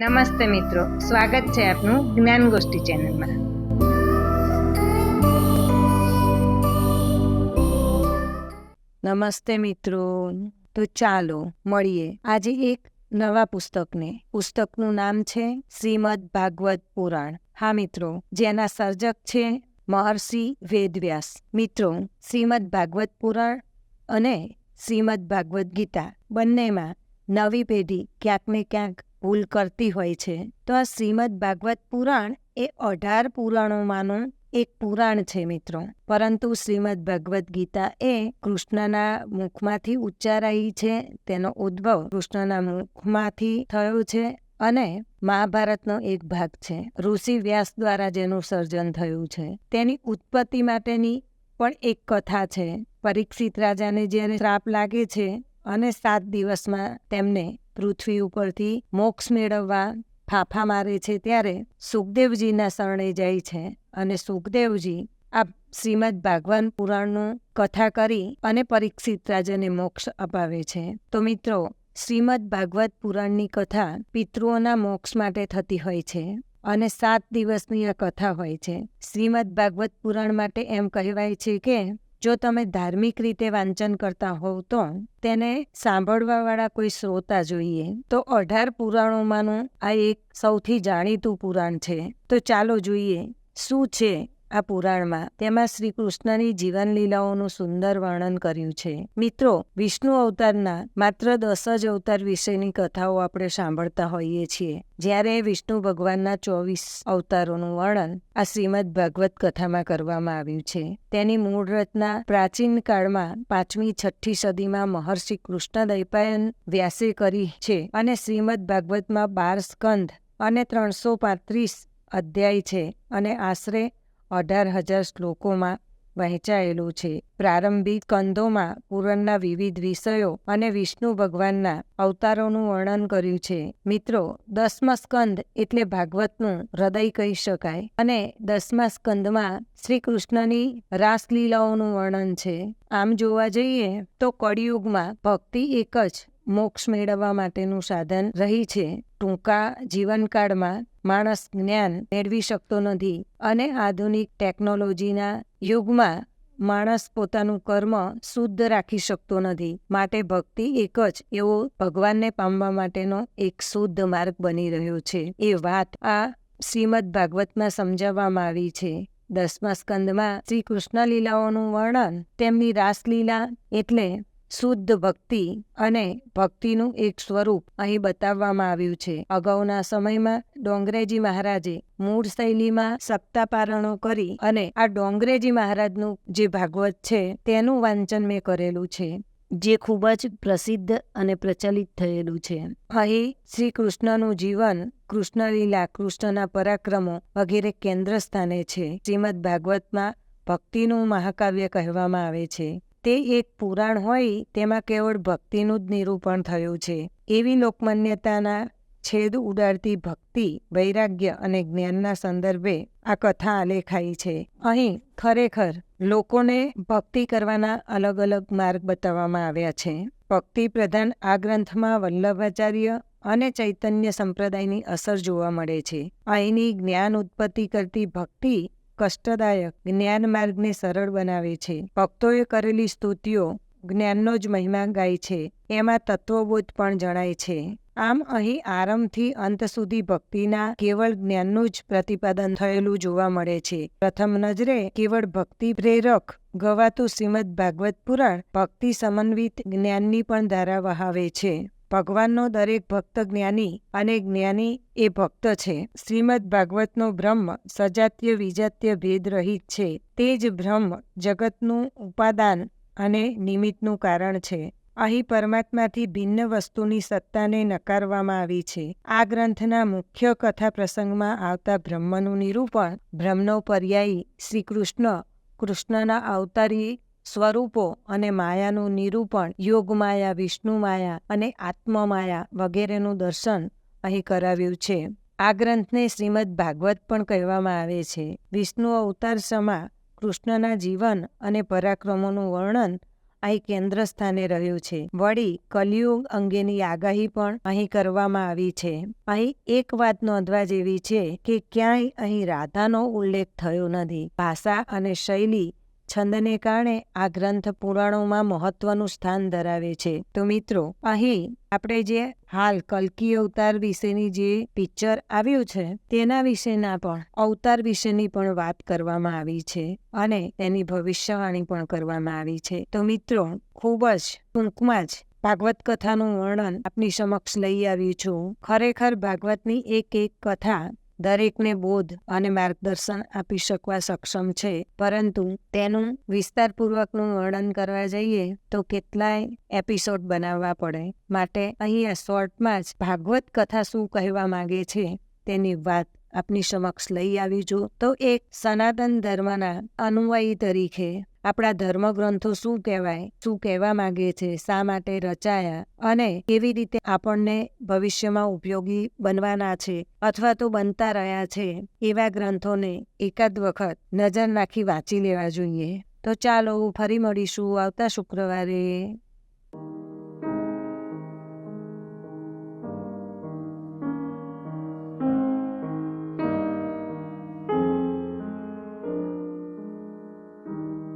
નમસ્તે મિત્રો, સ્વાગત છે આપનું જ્ઞાન ગોષ્ઠી ચેનલમાં. નમસ્તે મિત્રો. તો ચાલો મળીએ આજે એક નવા પુસ્તકનું નામ છે શ્રીમદ ભાગવત પુરાણ. હા મિત્રો, જેના સર્જક છે મહર્ષિ વેદવ્યાસ. મિત્રો, શ્રીમદ ભાગવત પુરાણ અને શ્રીમદ ભાગવત ગીતા બંનેમાં નવી પેઢી ક્યાંક ને ક્યાંક ભૂલ કરતી હોય છે. તો આ શ્રીમદ ભાગવત પુરાણ એ 18 પુરાણોમાંનું એક પુરાણ છે મિત્રો. પરંતુ શ્રીમદ ભગવદ્ ગીતા એ કૃષ્ણના મુખમાંથી ઉચ્ચારાઈ છે. તેનો ઉદ્ભવ કૃષ્ણના મુખમાંથી થયો છે અને મહાભારતનો એક ભાગ છે. ઋષિ વ્યાસ દ્વારા જેનું સર્જન થયું છે. તેની ઉત્પત્તિ માટેની પણ એક કથા છે. પરીક્ષિત રાજાને જ્યારે શ્રાપ લાગે છે અને 7 દિવસમાં તેમને પૃથ્વી ઉપરથી મોક્ષ મેળવવા ફાફા મારે છે, ત્યારે સુખદેવજીના શરણે જાય છે અને સુખદેવજી આ શ્રીમદ ભાગવત પુરાણનું કથા કરી અને પરીક્ષિત રાજાને મોક્ષ અપાવે છે. તો મિત્રો, શ્રીમદ ભાગવત પુરાણની કથા પિતૃઓના મોક્ષ માટે થતી હોય છે અને 7 દિવસની આ કથા હોય છે. શ્રીમદ ભાગવત પુરાણ માટે એમ કહેવાય છે કે જો તમે ધાર્મિક રીતે વાંચન કરતા હોવ તો તેને સાંભળવાવાળા કોઈ શ્રોતા જોઈએ. તો 18 પુરાણોમાંનું આ એક સૌથી જાણીતું પુરાણ છે. તો ચાલો જોઈએ શું છે આ પુરાણમાં. તેમાં શ્રી કૃષ્ણની જીવન લીલાઓનું સુંદર વર્ણન કર્યું છે. મિત્રો, વિષ્ણુ અવતારના માત્ર 10 જ અવતાર વિશેની કથાઓ આપણે સાંભળતા હોઈએ છીએ, જ્યારે વિષ્ણુ ભગવાનના 24 અવતારોનું વર્ણન આ શ્રીમદ ભાગવત કથામાં કરવામાં આવ્યું છે. તેની મૂળ રચના પ્રાચીન કાળમાં 5મી 6ઠી સદીમાં મહર્ષિ કૃષ્ણદ્વૈપાયન વ્યાસે કરી છે અને શ્રીમદ ભાગવતમાં 12 સ્કંદ અને 335 અધ્યાય છે અને આશરે 18,000 શ્લોકોમાં વહેંચાયેલું છે. પ્રારંભિક સ્કંદોમાં પુરાણના વિવિધ વિષયો અને વિષ્ણુ ભગવાનના અવતારોનું વર્ણન કર્યું છે. મિત્રો, 10મા સ્કંદ એટલે ભાગવતનું હૃદય કહી શકાય અને 10મા સ્કંદમાં શ્રી કૃષ્ણની રાસલીલાઓનું વર્ણન છે. આમ જોવા જઈએ તો કળિયુગમાં ભક્તિ એક જ મોક્ષ મેળવવા માટેનું સાધન રહી છે. ટૂંકા જીવનકાળમાં માણસ જ્ઞાન મેળવી શકતો નથી અને આધુનિક ટેકનોલોજીના યુગમાં માણસ પોતાનું કર્મ શુદ્ધ રાખી શકતો નથી. માટે ભક્તિ એક જ એવો ભગવાનને પામવા માટેનો એક શુદ્ધ માર્ગ બની રહ્યો છે. એ વાત આ શ્રીમદ ભાગવતમાં સમજાવવામાં આવી છે. 10મા સ્કંદમાં શ્રી કૃષ્ણ લીલાઓનું વર્ણન, તેમની રાસલીલા એટલે શુદ્ધ ભક્તિ અને ભક્તિનું એક સ્વરૂપ અહીં બતાવવામાં આવ્યું છે. અગાઉના સમયમાં ડોંગરેજી મહારાજે મૂળ શૈલીમાં સપ્તાપારણો કરી અને આ ડોંગરેજી મહારાજનું જે ભાગવત છે તેનું વાંચન મેં કરેલું છે, જે ખૂબ જ પ્રસિદ્ધ અને પ્રચલિત થયેલું છે. અહીં શ્રી કૃષ્ણનું જીવન, કૃષ્ણલીલા, કૃષ્ણના પરાક્રમો વગેરે કેન્દ્ર સ્થાને છે. શ્રીમદ ભાગવતમાં ભક્તિનું મહાકાવ્ય કહેવામાં આવે છે. તે એક પુરાણ હોય તેમાં કેવળ ભક્તિનું જ નિરૂપણ થયું છે. એવી લોકમાન્યતાના છેદ ઉડાડતી ભક્તિ, વૈરાગ્ય અને જ્ઞાનના સંદર્ભે આ કથા આલેખાઈ છે. અહીં ખરેખર લોકોને ભક્તિ કરવાના અલગ અલગ માર્ગ બતાવવામાં આવ્યા છે. ભક્તિ પ્રધાન આ ગ્રંથમાં વલ્લભાચાર્ય અને ચૈતન્ય સંપ્રદાયની અસર જોવા મળે છે. અહીંની જ્ઞાન ઉત્પત્તિ કરતી ભક્તિ કષ્ટદાયક જ્ઞાન માર્ગને સરળ બનાવે છે. ભક્તોએ કરેલી સ્તુતિઓ જ્ઞાનનો જ મહિમા ગાય છે. એમાં તત્વબોધ પણ જણાય છે. આમ અહીં આરંભથી અંત સુધી ભક્તિના કેવળ જ્ઞાનનું જ પ્રતિપાદન થયેલું જોવા મળે છે. પ્રથમ નજરે કેવળ ભક્તિ પ્રેરક ગવાતું શ્રીમદ ભાગવત પુરાણ ભક્તિ સમન્વિત જ્ઞાનની પણ ધારા વહાવે છે. ભગવાનનો દરેક ભક્ત જ્ઞાની અને જ્ઞાની એ ભક્ત છે. શ્રીમદ ભાગવતનો બ્રહ્મ સજાત્ય વિજાત્ય ભેદ રહિત છે. તે જ બ્રહ્મ જગતનું ઉપાદાન અને નિમિત્તનું કારણ છે. અહીં પરમાત્માથી ભિન્ન વસ્તુની સત્તાને નકારવામાં આવી છે. આ ગ્રંથના મુખ્ય કથા પ્રસંગમાં આવતા બ્રહ્મનું નિરૂપણ, બ્રહ્મનો પર્યાયી શ્રી કૃષ્ણ, કૃષ્ણના અવતારી સ્વરૂપો અને માયાનું નિરૂપણ, યોગમાયા, વિષ્ણુમાયા અને આત્મમાયા વગેરેનું દર્શન અહીં કરાવ્યું છે. આ ગ્રંથને શ્રીમદ ભાગવત પણ કહેવામાં આવે છે. વિષ્ણુ અવતાર સમા કૃષ્ણના જીવન અને પરાક્રમોનું વર્ણન અહીં કેન્દ્ર સ્થાને રહ્યું છે. વળી કલિયુગ અંગેની આગાહી પણ અહીં કરવામાં આવી છે. અહીં એક વાત નોંધવા જેવી છે કે ક્યાંય અહીં રાધાનો ઉલ્લેખ થયો નથી. ભાષા અને શૈલી છંદને કારણે આ ગ્રંથ પુરાણોમાં મહત્વનું સ્થાન ધરાવે છે. તો મિત્રો, અહીં આપણે જે હાલ કલ્કી અવતાર વિશેની જે પિક્ચર આવ્યું છે તેના વિશેના પણ અવતાર વિશેની પણ વાત કરવામાં આવી છે અને તેની ભવિષ્યવાણી પણ કરવામાં આવી છે. તો મિત્રો, ખૂબ જ ટૂંકમાં જ ભાગવત કથાનું વર્ણન આપની સમક્ષ લઈ આવી છું. ખરેખર ભાગવતની એક એક કથા દરેકને બોધ અને માર્ગદર્શન આપી શકવા સક્ષમ છે, પરંતુ તેનું વિસ્તારપૂર્વકનું વર્ણન કરવા જઈએ તો કેટલાય એપિસોડ બનાવવા પડે. માટે અહીં આ શોર્ટમાં જ ભાગવત કથા શું કહેવા માંગે છે તેની વાત આપની સમક્ષ લઈ આવી છું. તો એક સનાતન ધર્મના અનુયાયી તરીકે આપણા ધર્મગ્રંથો શું કહેવાય, શું કહેવા માંગે છે, શા માટે રચાયા અને કેવી રીતે આપણને ભવિષ્યમાં ઉપયોગી બનવાના છે અથવા તો બનતા રહ્યા છે, એવા ગ્રંથોને એકાદ વખત નજર નાખી વાંચી લેવા જોઈએ. તો ચાલો ફરી મળીશું આવતા શુક્રવારે.